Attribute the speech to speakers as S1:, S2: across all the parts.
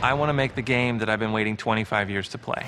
S1: I want to make the game that I've been waiting 25 years to play.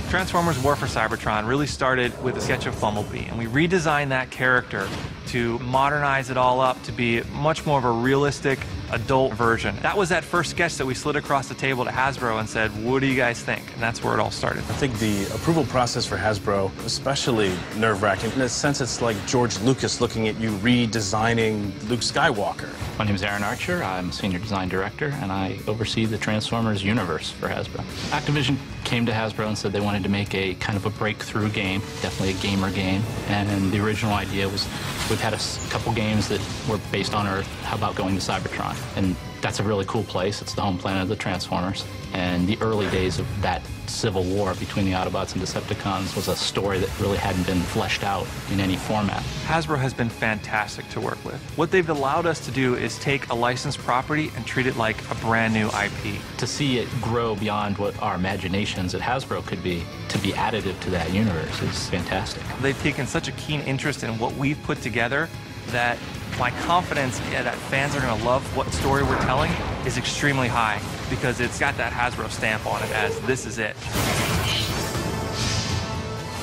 S1: Transformers War for Cybertron really started with a sketch of Bumblebee, and we redesigned that character to modernize it all up to be much more of a realistic adult version. That was that first sketch that we slid across the table to Hasbro and said, what do you guys think? And that's where it all started.
S2: I think the approval process for Hasbro, especially nerve-wracking. In a sense, it's like George Lucas looking at you redesigning Luke Skywalker.
S3: My name is Aaron Archer. I'm Senior Design Director, and I oversee the Transformers universe for Hasbro. Activision came to Hasbro and said they wanted to make a kind of a breakthrough game, definitely a gamer game. And the original idea was, we've had a couple games that were based on Earth. How about going to Cybertron? And that's a really cool place. It's the home planet of the Transformers. And the early days of that civil war between the Autobots and Decepticons was a story that really hadn't been fleshed out in any format.
S1: Hasbro has been fantastic to work with. What they've allowed us to do is take a licensed property and treat it like a brand new IP.
S3: To see it grow beyond what our imaginations at Hasbro could be, to be additive to that universe is fantastic.
S1: They've taken such a keen interest in what we've put together that my confidence that fans are going to love what story we're telling is extremely high, because it's got that Hasbro stamp on it as this is it.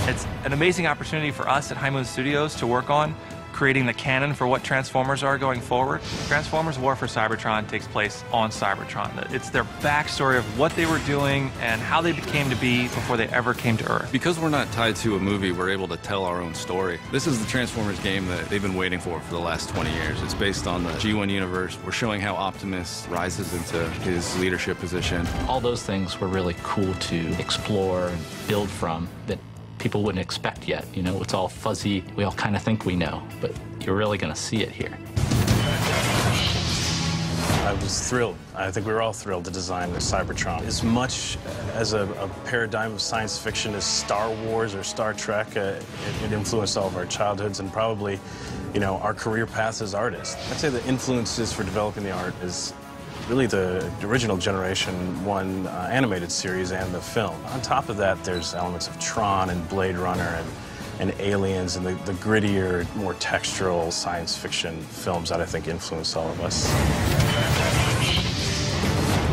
S1: It's an amazing opportunity for us at High Moon Studios to work on creating the canon for what Transformers are going forward. Transformers War for Cybertron takes place on Cybertron. It's their backstory of what they were doing and how they became to be before they ever came to Earth.
S4: Because we're not tied to a movie, we're able to tell our own story. This is the Transformers game that they've been waiting for the last 20 years. It's based on the G1 universe. We're showing how Optimus rises into his leadership position.
S3: All those things were really cool to explore and build from that people wouldn't expect yet. You know, it's all fuzzy. We all kind of think we know, but you're really going to see it here.
S2: I was thrilled. I think we were all thrilled to design the Cybertron. As much as a paradigm of science fiction as Star Wars or Star Trek, it influenced all of our childhoods and probably, you know, our career paths as artists. I'd say the influences for developing the art is really the original Generation 1 animated series and the film. On top of that, there's elements of Tron and Blade Runner and Aliens and the grittier, more textural science fiction films that I think influenced all of us.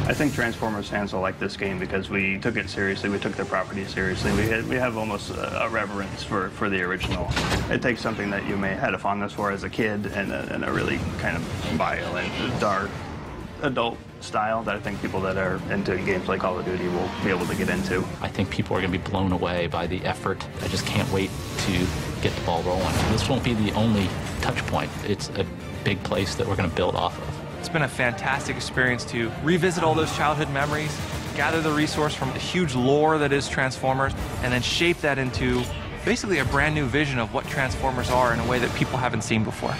S5: I think Transformers fans will like this game because we took it seriously, we took the property seriously. We have almost a reverence for the original. It takes something that you may have had a fondness for as a kid and a really kind of violent, dark, adult style that I think people that are into games like Call of Duty will be able to get into.
S3: I think people are going to be blown away by the effort. I just can't wait to get the ball rolling. This won't be the only touch point. It's a big place that we're going to build off of.
S1: It's been a fantastic experience to revisit all those childhood memories, gather the resource from the huge lore that is Transformers, and then shape that into basically a brand new vision of what Transformers are in a way that people haven't seen before.